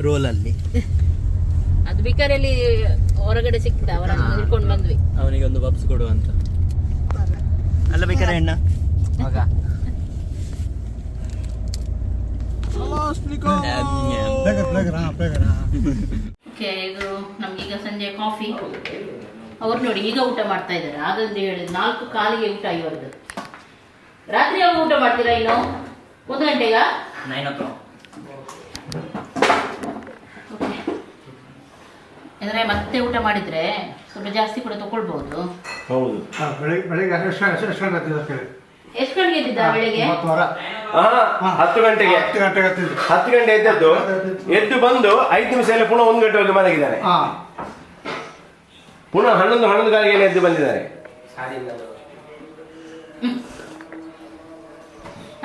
ರೋಲಲ್ಲಿ. ಅದು ಬಿಕಾರಿಯಲ್ಲಿ ಹೊರಗಡೆ ಸಿಕ್ಕಿದ ಅವರನ್ನು ಹಿಡ್ಕೊಂಡು ಬಂದ್ವಿ. ಅವನಿಗೆ ಒಂದು ಬಬ್ಸ್ ಕೊಡುವ ಅಂತ. ಅಲ್ಲ ಬೇಕಾರೆ ಹೆಣ್ಣ ಮಗ. ಓಕೆ, ಇದು ನಮ್ಗೀಗ ಸಂಜೆ ಕಾಫಿ. ಅವ್ರು ನೋಡಿ ಈಗ ಊಟ ಮಾಡ್ತಾ ಇದ್ದಾರೆ. ಆಗಂತ ಹೇಳಿದ್ರು 4 ಕಾಲಿಗೆ ಊಟ ಇವರದು. ರಾತ್ರಿ ಯಾವಾಗ ಊಟ ಮಾಡ್ತೀರಾ? ಇನ್ನು 1 ಗಂಟೆಗ 9 o'clock. ಓಕೆ, ಅಂದರೆ ಮತ್ತೆ ಊಟ ಮಾಡಿದ್ರೆ ಸ್ವಲ್ಪ ಜಾಸ್ತಿ ಕೂಡ ತಗೊಳ್ಬಹುದು. ಹೌದು. ಬೆಳಿಗ್ಗೆ ಎಷ್ಟು ಎಷ್ಟು ಗಂಟೆಗೆ ಎದ್ದಿದ್ದ ಬೆಳಿಗ್ಗೆ? 10 ಗಂಟೆಗೆ 10 ಗಂಟೆ ಎದ್ದದ್ದು. ಎದ್ದು ಬಂದು 5 ನಿಮಿಷ ಎಲ್ಲ ಪುನಃ 1 ಗಂಟೆವರೆಗೆ ಮಲಗಿದ್ದಾನೆ. ಪುನಃ 11 ಕಾಲಿಗೆ ಎದ್ದು ಬಂದಿದ್ದಾರೆ.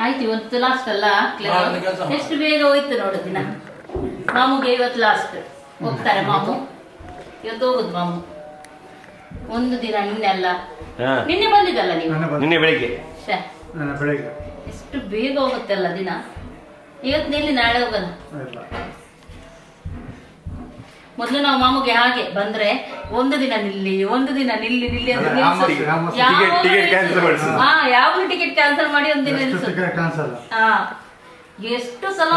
ಆಯ್ತು, ಇವತ್ತು ಲಾಸ್ಟ್ ಅಲ್ಲ. ಎಷ್ಟು ಬೇಗ ಹೋಯ್ತು ನೋಡು ದಿನ. ಮಾಮುಗೆ ಇವತ್ತು ಲಾಸ್ಟ್ ಹೋಗ್ತಾರೆ ಮಾಮು. ಇವತ್ತು ಹೋಗುದು ಮಾಮು. ಒಂದು ದಿನ ನಿನ್ನೆ ಅಲ್ಲ, ನಿನ್ನೆ ಬಂದಿದ್ದಲ್ಲ ನೀವು? ನಿನ್ನೆ ಬೆಳಿಗ್ಗೆ. ಶ್ಯಾ, ಎಷ್ಟು ಬೇಗ ಹೋಗುತ್ತಲ್ಲ ದಿನ. ಇವತ್ತು ನಿಲ್ಲಿ, ನಾಳೆ ಹೋಗಲ್ಲ. ಮೊದಲು ನಾವು ಮಾಮುಗೆ ಹಾಗೆ ಬಂದ್ರೆ ಒಂದು ದಿನ ನಿಲ್ಲಿ ಅಂತ ಯಾವಾಗಲೂ ಟಿಕೆಟ್ ಕ್ಯಾನ್ಸಲ್ ಮಾಡಿ ಒಂದು ದಿನ ಎಷ್ಟು ಸಲ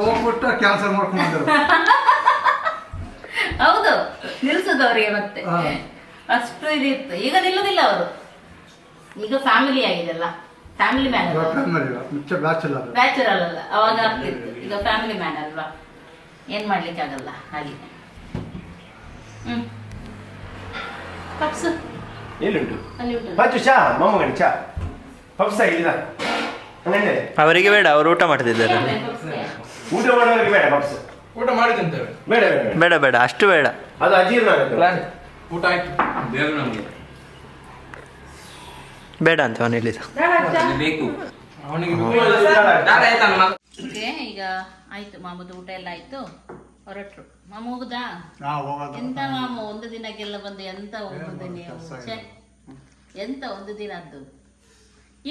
ಹೋಗ್ಬಿಟ್ಟು ಕ್ಯಾನ್ಸಲ್ ಮಾಡ್ಕೊಂಡು ಹೌದು, ನಿಲ್ಸದವ್ರಿಗೆ ಮತ್ತೆ ಅಷ್ಟು ಇದಿತ್ತು. ಈಗ ನಿಲ್ಲುದಿಲ್ಲ ಅವರು. ಈಗ ಫ್ಯಾಮಿಲಿ ಆಗಿದೆಲ್ಲ, ಫ್ಯಾಮಿಲಿ ಮ್ಯಾನ್ ಬ್ಯಾಚುರಲ್ ಅಲ್ಲ, ಅವಾಗ ಆಗ್ತಿತ್ತು. ಈಗ ಫ್ಯಾಮಿಲಿ ಮ್ಯಾನ್ ಅಲ್ವಾ, ಏನ್ ಮಾಡ್ಲಿಕ್ಕೆ ಆಗಲ್ಲ ಹಾಗೆ. ಪಪ್ಸ್ ಎಲ್ಲಿಂಟು? ಅಲ್ಲಿ ಉಂಟು. ಪಚ್ಚು ಚಾ, ಮೊಮ್ಮಗನಿ ಚಾ. ಪಪ್ಸ ಇಲ್ಲ ಅವರಿಗೆ ಬೇಡ, ಅವರು ಊಟ ಮಾಡ್ತಿದ್ದಾರೆ. ಊಟ ಮಾಡೋರಿಗೆ ಬೇಡ ಪಪ್ಸ್. ಊಟ ಮಾಡಿದಂತೇವೆ. ಬೇಡ ಬೇಡ ಬೇಡ, ಅಷ್ಟು ಬೇಡ, ಅದು ಅಜೀರ್ಣ ಆಗುತ್ತೆ. ಊಟ ಆಯ್ತು ಬೇಡ ಅಂತ ಅವನು ಹೇಳಿದ. ಬೇಕು ಅವನಿಗೆ. ಓಕೆ, ಈಗ ಆಯ್ತು ಮಾಮೂದು ಊಟ ಎಲ್ಲ ಆಯ್ತು, ಹೊರಟ್ರು. ಮಾಮ ಹೋಗುದಾ? ಎಂತ ಮಾಮ ಒಂದು ದಿನಕ್ಕೆಲ್ಲ ಬಂದು ಎಂತ ಹೋಗುದು ನೀವು? ಎಂತ ಒಂದು ದಿನ ಅದ್ದು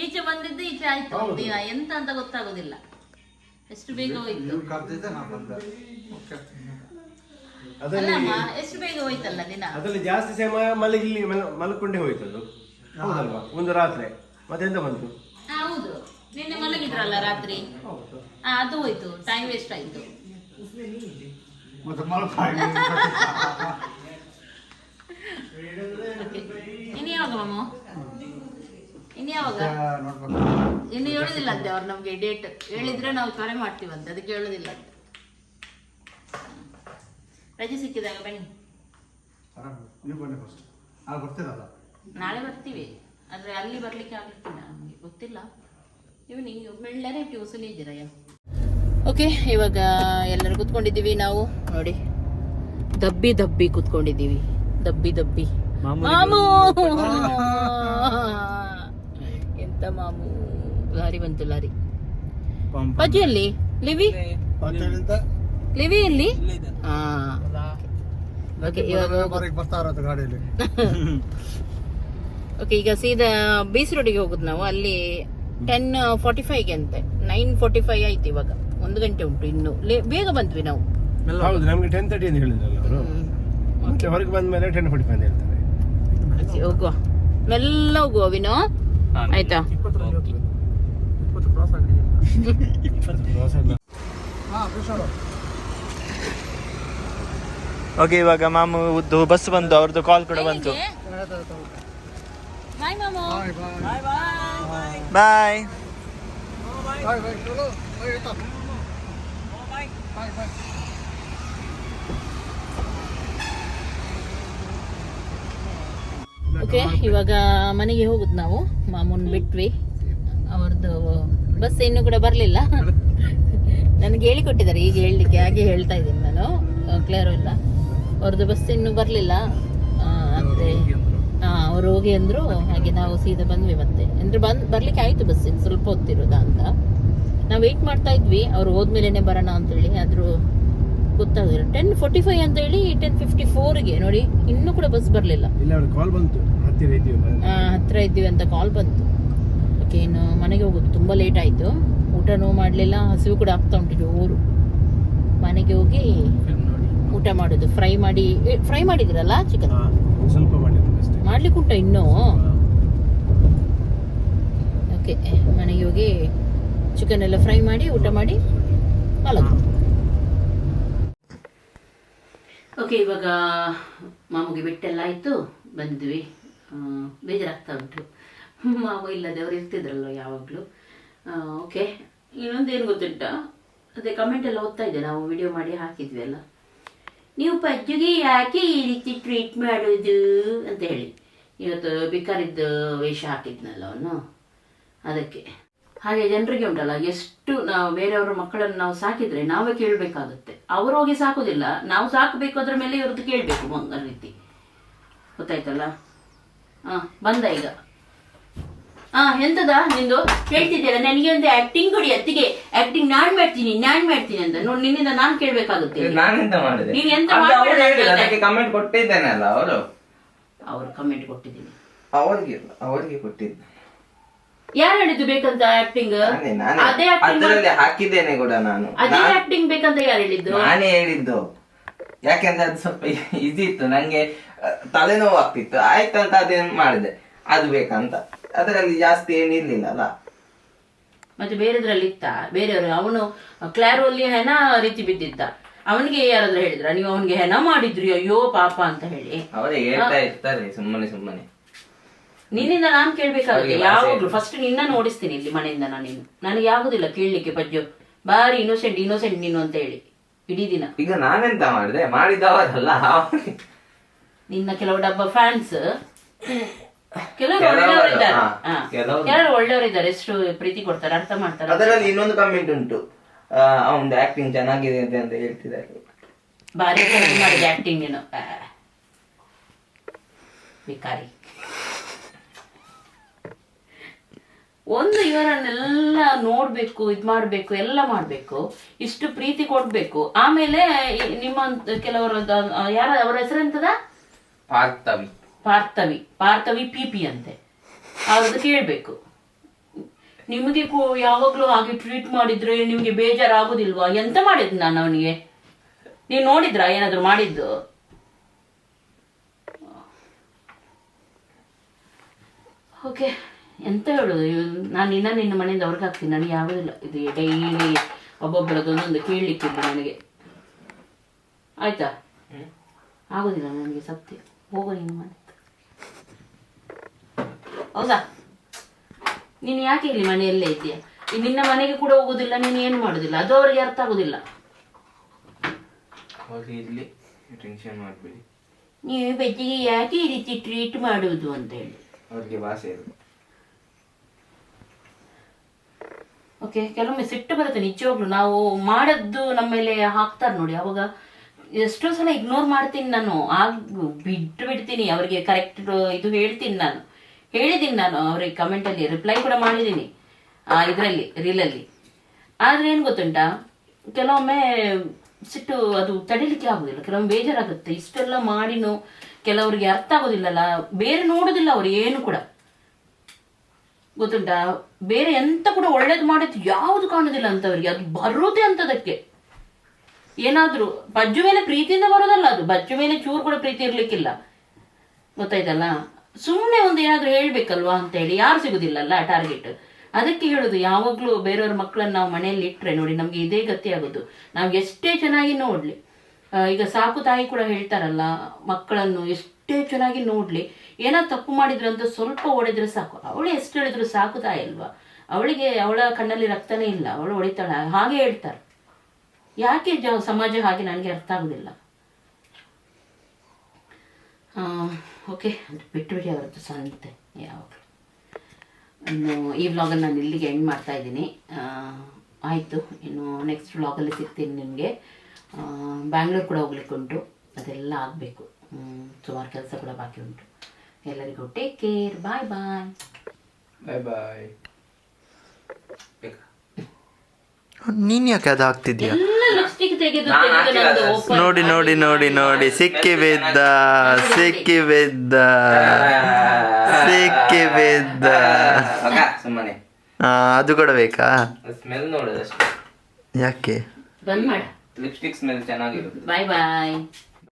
ಈಚೆ ಬಂದಿದ್ದು ಈಚೆ ಆಯ್ತು ಒಂದು ದಿನ, ಎಂತ ಅಂತ ಗೊತ್ತಾಗೋದಿಲ್ಲ. ಎಷ್ಟು ಬೇಗ ಹೋಯ್ತು ಅಲ್ಲಮ್ಮ, ಎಷ್ಟು ಬೇಗ ಹೋಯ್ತಲ್ಲ ದಿನ. ಅದರಲ್ಲಿ ಜಾಸ್ತಿ ಸಮಯ ಮಲಕೊಂಡೇ ಹೋಯ್ತು ಅದು, ಹೌದಲ್ವಾ? ಒಂದು ರಾತ್ರಿ ಮತ್ತೆಂತ ಬಂತು? ಹೌದು, ನಿನ್ನೆ ಮಲಗಿದ್ರಲ್ಲ ರಾತ್ರಿ, ಅದು ಹೋಯ್ತು, ಟೈಮ್ ವೇಸ್ಟ್ ಆಯ್ತು. ಇನ್ನು ಯಾವಾಗ ಮಾಮು? ಇನ್ನು ಯಾವಾಗ? ಇನ್ನು ಹೇಳುದಿಲ್ಲ ಅಂತೆ ಅವ್ರು ನಮ್ಗೆ ಡೇಟ್. ಹೇಳಿದ್ರೆ ನಾವು ಕರೆ ಮಾಡ್ತೀವಂತೆ, ಅದಕ್ಕೆ ಹೇಳುದಿಲ್ಲ ಅಂತ. ರಜೆ ಸಿಕ್ಕಿದಾಗ ಬನ್ನಿ. ನಾಳೆ ಬರ್ತೀವಿ, ಆದ್ರೆ ಅಲ್ಲಿ ಬರ್ಲಿಕ್ಕೆ ಆಗ್ಲಿಕ್ಕಿಲ್ಲ, ನಮ್ಗೆ ಗೊತ್ತಿಲ್ಲ. ನೀವು ಮೆಳ್ಳನೆ ಟ್ಯೂಷನ್ ಇದ್ದೀರಯ್ಯ. ಓಕೆ, ಇವಾಗ ಎಲ್ಲರೂ ಕೂತ್ಕೊಂಡಿದ್ದೀವಿ ನಾವು. ನೋಡಿ, ದಬ್ಬಿ ಕೂತ್ಕೊಂಡಿದ್ದೀವಿ. ದಬ್ಬಿ ಮಾಮು. ಎಂತ ಮಾಮು, ಲಾರಿ ಬಂತು, ಲಾರಿ. ಪಜ್ಜಿಯಲ್ಲಿ ಲಿವಿ ಎಲ್ಲಿ? ಹಾ, ಓಕೆ. ಇವಾಗ ಓಕೆ, ಈಗ ಸೀದಾ ಬೀಚ್ ರೋಡಿಗೆ ಹೋಗುದು ನಾವು. ಅಲ್ಲಿ 10:45 ಅಂತೆ, 9:45 ಆಯ್ತು. ಇವಾಗ 1 ಗಂಟೆ ಉಂಟು, ಇನ್ನು ಬೇಗ ಬಂದ್ವಿ ನಾವು. ಹೌದು, ನಮ್ಗೆ 10:30 ಅಂತ ಹೇಳಿದ್ರಲ್ಲ ಅವರು. ಮತ್ತೆ ಹೊರಗೆ ಬಂದ ಮೇಲೆ 10:45 ಅಂತ ಹೇಳ್ತಾರೆ. ಹೋಗುವ, ಮೆಲ್ಲ ಹೋಗುವ ವಿನೋ, ಆಯ್ತಾ? ಓಕೆ, ಇವಾಗ ಮಾಮು ಬಸ್ ಬಂತು, ಅವ್ರದ್ದು ಕಾಲ್ ಕೂಡ ಬಂತು. ಬಾಯ್ ಮಾಮು. ಬಾಯ್. ಓಕೆ, ಇವಾಗ ಮನೆಗೆ ಹೋಗುದು ನಾವು. ಮಾಮೂನ್ ಬಿಟ್ವಿ, ಅವ್ರದ್ದು ಬಸ್ ಇನ್ನೂ ಕೂಡ ಬರಲಿಲ್ಲ. ನನಗೆ ಹೇಳಿಕೊಟ್ಟಿದ್ದಾರೆ ಈಗ ಹೇಳಲಿಕ್ಕೆ, ಹಾಗೆ ಹೇಳ್ತಾ ಇದ್ದೀನಿ ನಾನು. ಕ್ಲಿಯರ್ ಇಲ್ಲ, ಅವ್ರದ್ದು ಬಸ್ ಇನ್ನೂ ಬರಲಿಲ್ಲ. ಅಂದರೆ ಅವ್ರು ಹೋಗಿ ಅಂದರು. ಹಾಗೆ ನಾವು ಸೀದಾ ಬಂದ್ವಿ ಮತ್ತೆ. ಅಂದರೆ ಬರ್ಲಿಕ್ಕೆ ಆಯಿತು ಬಸ್, ಇನ್ನು ಸ್ವಲ್ಪ ಹೊತ್ತಿರೋದಾ ಅಂತ ನಾವು ವೆಯ್ಟ್ ಮಾಡ್ತಾ ಇದ್ವಿ. ಅವ್ರು ಹೋದ್ಮೇಲೆ ಬರೋಣ ಅಂತೇಳಿ. ಆದರೂ ಗೊತ್ತಾಗಲಿಲ್ಲ. 10:45 ಅಂತ ಹೇಳಿ 10:54ಗೆ ನೋಡಿ ಇನ್ನೂ ಕೂಡ ಬಸ್ ಬರಲಿಲ್ಲ. ಹತ್ತಿರ ಇದ್ದೀವಿ ಅಂತ ಕಾಲ್ ಬಂತು. ಓಕೆ, ಇನ್ನು ಮನೆಗೆ ಹೋಗೋದು ತುಂಬ ಲೇಟ್ ಆಯಿತು. ಊಟನೂ ಮಾಡಲಿಲ್ಲ, ಹಸಿವು ಕೂಡ ಆಗ್ತಾ ಉಂಟು ಜೋರು. ಮನೆಗೆ ಹೋಗಿ ಊಟ ಮಾಡೋದು. ಫ್ರೈ ಮಾಡಿದಿರಲ್ಲ ಚಿಕನ್? ಸ್ವಲ್ಪ ಮಾಡ್ಲಿಕ್ಕೆ ಉಂಟ ಇನ್ನೂ? ಓಕೆ, ಮನೆಗೆ ಹೋಗಿ ಚಿಕನ್ ಎಲ್ಲ ಫ್ರೈ ಮಾಡಿ ಊಟ ಮಾಡಿ ಮಲಗೋದು. ಓಕೆ, ಇವಾಗ ಮಾಮೂಗೆ ಬಿಟ್ಟೆಲ್ಲ ಆಯಿತು, ಬಂದ್ವಿ. ಬೇಜಾರಾಗ್ತಾ ಉಂಟು, ಮಾವು ಇಲ್ಲದೆ ಅವ್ರು ಇರ್ತಿದ್ರಲ್ವ ಯಾವಾಗಲೂ. ಓಕೆ, ಇನ್ನೊಂದೇನು ಗೊತ್ತುಂಟ, ಅದೇ ಕಮೆಂಟ್ ಎಲ್ಲ ಓದ್ತಾ ಇದ್ದೆ, ನಾವು ವಿಡಿಯೋ ಮಾಡಿ ಹಾಕಿದ್ವಿ ಅಲ್ಲ, ನೀವು ಪಜ್ಜುಗೆ ಯಾಕೆ ಈ ರೀತಿ ಟ್ರೀಟ್ ಮಾಡೋದು ಅಂತ ಹೇಳಿ. ಇವತ್ತು ಬೇಕಾರಿದ್ದು ವೇಷ ಹಾಕಿದ್ನಲ್ಲ ಅವನು, ಅದಕ್ಕೆ. ಹಾಗೆ ಜನರಿಗೆ ಉಂಟಲ್ಲ, ಎಷ್ಟು ನಾವು ಬೇರೆಯವ್ರ ಮಕ್ಕಳನ್ನು ನಾವು ಸಾಕಿದ್ರೆ ನಾವೇ ಕೇಳಬೇಕಾಗುತ್ತೆ. ಅವರು ಹೋಗಿ ಸಾಕೋದಿಲ್ಲ, ನಾವು ಸಾಕಬೇಕು, ಅದ್ರ ಮೇಲೆ ಇವ್ರದ್ದು ಕೇಳಬೇಕು ಒಂದು ರೀತಿ. ಗೊತ್ತಾಯ್ತಲ್ಲ? ಬಂದ ಈಗ. ಎಂತದ ನಿಂದು ಹೇಳ್ತಿದ್ದೀರ? ನನಗೆ ಒಂದು ಆಕ್ಟಿಂಗ್ ಕೊಡಿ, ಅತ್ತಿಗೆ ಆಕ್ಟಿಂಗ್ ನಾನ್ ಮಾಡ್ತೀನಿ ಅಂತ. ನೋಡಿ, ನಿನ್ನಿಂದ ನಾನ್ ಕೇಳ್ಬೇಕಾಗುತ್ತೆ. ನಾನೆಂತ ಮಾಡಿದೆ? ನೀನ್ ಎಂತ ಕಮೆಂಟ್ ಕೊಟ್ಟಿದ್ದೇನೆ ಅಲ್ಲ ಅವ್ರು ಕಮೆಂಟ್ ಕೊಟ್ಟಿದ್ದೀನಿ. ಅವರಿಗೆ ಕೊಟ್ಟಿದ್ದೆ. ಯಾರು ಹೇಳಿದ್ದು ಬೇಕಂತ ಆಕ್ಟಿಂಗ್? ಅದೇ ಅದರಲ್ಲಿ ಹಾಕಿದ್ದೇನೆ ಕೂಡ ನಾನು. ಅದೇ ಆಕ್ಟಿಂಗ್ ಬೇಕಂತ ಯಾರು ಹೇಳಿದ್ದು? ನಾನೇ ಹೇಳಿದ್ದು. ಯಾಕೆಂದ್ರೆ ಅದು ಸ್ವಲ್ಪ ಈಸಿ ಇತ್ತು, ನಂಗೆ ತಲೆನೋವು ಆಗ್ತಿತ್ತು. ಆಯ್ತಂತ ಅದೇನು ಮಾಡಿದೆ, ಅದು ಬೇಕಂತ. ಅದರಲ್ಲಿ ಜಾಸ್ತಿ ಏನಿರ್ಲಿಲ್ಲ ಅಲ್ಲ. ಮತ್ತೆ ಬೇರೆದ್ರಲ್ಲಿ ಇತ್ತ? ಬೇರೆಯವರು ಅವನು ಕ್ಲಾರೋ ಅಲ್ಲಿ ಹೆಣ ರೀತಿ ಬಿದ್ದಿದ್ದ, ಅವನಿಗೆ ಯಾರಾದ್ರೂ ಹೇಳಿದ್ರ ನೀವು ಅವನಿಗೆ ಹೆಣ ಮಾಡಿದ್ರಿ ಅಯ್ಯೋ ಪಾಪ ಅಂತ ಹೇಳಿ? ಅವರೇ ಹೇಳ್ತಾ ಇರ್ತಾರೆ ಸುಮ್ಮನೆ. ನಿನ್ನಿಂದ ನಾನ್ ಕೇಳ್ಬೇಕಾಗುತ್ತೆ ಯಾವಾಗ್ಲೂ. ಫಸ್ಟ್ ನಿನ್ನ ನೋಡಿಸ್ತೀನಿ ಇಲ್ಲಿ ಮನೆಯಿಂದ. ನನಗೆ ಆಗುದಿಲ್ಲ ಕೇಳಲಿಕ್ಕೆ. ಪಜ್ಜು ಬಾರಿ ಇನ್ನೋಸೆಂಟ್ ನೀನು ಅಂತ ಹೇಳಿ ಇಡೀ ದಿನ. ಈಗ ನಾನೆಂತ ಮಾಡಿದೆ? ಮಾಡಿದವರಲ್ಲ ನಿನ್ನ ಕೆಲವು ಡಬ್ಬ ಫ್ಯಾನ್ಸ್, ಕೆಲವರು ಒಳ್ಳೆಯವರಿದ್ದಾರೆ. ಕೆಲವರು ಒಳ್ಳೆಯವರಿದ್ದಾರೆ, ಎಷ್ಟು ಪ್ರೀತಿ ಕೊಡ್ತಾರೆ, ಅರ್ಥ ಮಾಡ್ತಾರೆ. ಅದರಲ್ಲಿ ಇನ್ನೊಂದು ಕಮೆಂಟ್ ಉಂಟು, ಅವನು ಆಕ್ಟಿಂಗ್ ಚೆನ್ನಾಗಿದೆ ಅಂತ ಹೇಳ್ತಿದ್ದಾರೆ. ಬಾರಿ ಚೆನ್ನಾಗಿ ಮಾಡಿದೆ ಆಕ್ಟಿಂಗ್ ನೀನು, ಭಿಕಾರಿ. ಒಂದು ಇವರನ್ನೆಲ್ಲ ನೋಡ್ಬೇಕು, ಇದ್ ಮಾಡ್ಬೇಕು, ಎಲ್ಲ ಮಾಡ್ಬೇಕು, ಇಷ್ಟು ಪ್ರೀತಿ ಕೊಡ್ಬೇಕು. ಆಮೇಲೆ ನಿಮ್ಮ ಕೆಲವರು ಯಾರ ಅವರ ಹೆಸರೆಂತದ? ಪಾರ್ಥವಿ PP ಅಂತೆ. ಅವ್ರದ್ದು ಕೇಳ್ಬೇಕು. ನಿಮಗೆ ಯಾವಾಗ್ಲೂ ಹಾಗೆ ಟ್ರೀಟ್ ಮಾಡಿದ್ರೆ ನಿಮ್ಗೆ ಬೇಜಾರಾಗುದಿಲ್ವಾ? ಎಂತ ಮಾಡಿದ್ ನಾನು ಅವನಿಗೆ? ನೀವು ನೋಡಿದ್ರಾ ಏನಾದ್ರು ಮಾಡಿದ್ದು? ಓಕೆ, ಎಂತ ಹೇಳುದು, ನಾನು ನಿನ್ನ ಮನೆಯಿಂದ ಹೊರಗೆ ಹಾಕ್ತೀನಿ. ನನಗೆ ಆಗೋದಿಲ್ಲ ಇದು ಡೈಲಿ ಒಬ್ಬೊಬ್ಬರದೊಂದೊಂದು ಕೇಳಲಿಕ್ಕಿಲ್ಲ ನನಗೆ. ಆಯ್ತಾ? ಆಗೋದಿಲ್ಲ ನನಗೆ, ಸತ್ಯ. ಹೋಗೋ ನಿನ್ನ ಮನೆ. ಹೌದಾ? ನೀನು ಯಾಕೆ ಇಲ್ಲಿ ಮನೆಯಲ್ಲೇ ಇದೆಯಾ? ನಿನ್ನ ಮನೆಗೆ ಕೂಡ ಹೋಗುದಿಲ್ಲ, ನೀನು ಏನು ಮಾಡುದಿಲ್ಲ, ಅದು ಅವರಿಗೆ ಅರ್ಥ ಆಗುದಿಲ್ಲ. ನೀವು ಬೆಜ್ಜಿಗೆ ಯಾಕೆ ಈ ರೀತಿ ಟ್ರೀಟ್ ಮಾಡುವುದು ಅಂತ ಹೇಳಿ ಅವ್ರಿಗೆ ಭಾಷೆ ಇದೆ. ಓಕೆ, ಕೆಲವೊಮ್ಮೆ ಸಿಟ್ಟು ಬರುತ್ತೆ ನಿಜವಾಗ್ಲು. ನಾವು ಮಾಡದ್ದು ನಮ್ಮ ಮೇಲೆ ಹಾಕ್ತಾರೆ ನೋಡಿ, ಅವಾಗ ಎಷ್ಟೋ ಸಲ ಇಗ್ನೋರ್ ಮಾಡ್ತೀನಿ ನಾನು, ಬಿಡ್ತೀನಿ. ಅವರಿಗೆ ಕರೆಕ್ಟ್ ಇದು ಹೇಳಿದ್ದೀನಿ ನಾನು ಅವ್ರಿಗೆ ಕಮೆಂಟಲ್ಲಿ ರಿಪ್ಲೈ ಕೂಡ ಮಾಡಿದ್ದೀನಿ ಇದರಲ್ಲಿ ರೀಲಲ್ಲಿ. ಆದರೆ ಏನು ಗೊತ್ತುಂಟಾ, ಕೆಲವೊಮ್ಮೆ ಸಿಟ್ಟು ಅದು ತಡಿಲಿಕ್ಕೆ ಆಗೋದಿಲ್ಲ, ಕೆಲವೊಮ್ಮೆ ಬೇಜಾರಾಗುತ್ತೆ. ಇಷ್ಟೆಲ್ಲ ಮಾಡಿನೂ ಕೆಲವರಿಗೆ ಅರ್ಥ ಆಗೋದಿಲ್ಲಲ್ಲ, ಬೇರೆ ನೋಡೋದಿಲ್ಲ ಅವರು ಏನು ಕೂಡ. ಗೊತ್ತುಂಟಾ, ಬೇರೆ ಎಂತ ಕೂಡ ಒಳ್ಳೇದು ಮಾಡಿದ್ದು ಯಾವುದು ಕಾಣೋದಿಲ್ಲ ಅಂತವರಿಗೆ. ಅದು ಬರೋದೇ ಅಂತದಕ್ಕೆ ಏನಾದ್ರು ಬಜ್ಜು ಮೇಲೆ ಪ್ರೀತಿಯಿಂದ ಬರೋದಲ್ಲ, ಅದು ಬಜ್ಜು ಮೇಲೆ ಚೂರು ಕೂಡ ಪ್ರೀತಿ ಇರ್ಲಿಕ್ಕಿಲ್ಲ. ಗೊತ್ತಾಯ್ತಲ್ಲ? ಸುಮ್ಮನೆ ಒಂದು ಏನಾದ್ರು ಹೇಳ್ಬೇಕಲ್ವಾ ಅಂತ ಹೇಳಿ ಯಾರು ಸಿಗುದಿಲ್ಲಲ್ಲ ಟಾರ್ಗೆಟ್. ಅದಕ್ಕೆ ಹೇಳುದು, ಯಾವಾಗ್ಲೂ ಬೇರೆಯವ್ರ ಮಕ್ಕಳನ್ನ ನಾವು ಮನೆಯಲ್ಲಿ ಇಟ್ರೆ ನೋಡಿ ನಮ್ಗೆ ಇದೇ ಗತಿ ಆಗೋದು. ನಾವು ಎಷ್ಟೇ ಚೆನ್ನಾಗಿ ನೋಡ್ಲಿ, ಈಗ ಸಾಕು ತಾಯಿ ಕೂಡ ಹೇಳ್ತಾರಲ್ಲ, ಮಕ್ಕಳನ್ನು ಎಷ್ಟೇ ಚೆನ್ನಾಗಿ ನೋಡ್ಲಿ, ಏನಾದ್ರು ತಪ್ಪು ಮಾಡಿದ್ರಂತ ಸ್ವಲ್ಪ ಹೊಡೆದ್ರೆ ಸಾಕು, ಅವಳು ಎಷ್ಟು ಹೇಳಿದ್ರು ಸಾಕು ತಾಯಿ ಅಲ್ವಾ, ಅವಳಿಗೆ ಅವಳ ಕಣ್ಣಲ್ಲಿ ರಕ್ತನೇ ಇಲ್ಲ, ಅವಳು ಹೊಡಿತಾಳೆ, ಹಾಗೆ ಹೇಳ್ತಾರೆ. ಯಾಕೆ ಸಮಾಜ ಹಾಗೆ ನನಗೆ ಅರ್ಥ ಆಗುದಿಲ್ಲ. ಓಕೆ, ಬಿಟ್ಟು ಅವರದ್ದು ಸಂತೆ ಯಾವಾಗಲೂ. ಇನ್ನು ಈ ವ್ಲಾಗನ್ನು ನಾನು ಇಲ್ಲಿಗೆ ಎಂಡ್ ಮಾಡ್ತಾ ಇದ್ದೀನಿ. ಆಯಿತು, ಇನ್ನು ನೆಕ್ಸ್ಟ್ ವ್ಲಾಗಲ್ಲಿ ಸಿಗ್ತೀನಿ ನಿಮಗೆ. ಬ್ಯಾಂಗ್ಳೂರು ಕೂಡ ಹೋಗ್ಲಿಕ್ಕೆ ಉಂಟು. ಅದೆಲ್ಲ ಆಗಬೇಕು. ಸುಮಾರು ಕೆಲಸ ಕೂಡ ಬಾಕಿ ಉಂಟು. ಎಲ್ಲರಿಗೂ ಟೇಕ್ ಕೇರ್, ಬಾಯ್ ಬಾಯ್. ಬಾಯ್ ಬಾಯ್. ನೀನ್ ಯಾಕೆ ಅದು ಹಾಕ್ತಿದ್ಯಾ? ಎಲ್ಲ ಲಿಪ್ಸ್ಟಿಕ್ ತೆಗೆದು ನಾನು ತೆಗೆದು ಹಾಕಿಲ್ಲ ನಂದು ಅದು. open ನೋಡಿ ನೋಡಿ ನೋಡಿ ನೋಡಿ ಸಿಕ್ಕಿ ಬಿದ್ದ ಸಿಕ್ಕಿ ಬಿದ್ದ ಸಿಕ್ಕಿ ಬಿದ್ದ. ಸುಮ್ಮನೆ ಅದು ಕೂಡ ಬೇಕಾ? ಸ್ಮೆಲ್ ನೋಡೋದಷ್ಟೇ. ಯಾಕೆ? ಬಂದ್ ಮಾಡ. ಲಿಪ್ಸ್ಟಿಕ್ ಸ್ಮೆಲ್ ಚೆನ್ನಾಗಿರುತ್ತೆ. ಬಾಯ್ ಬಾಯ್.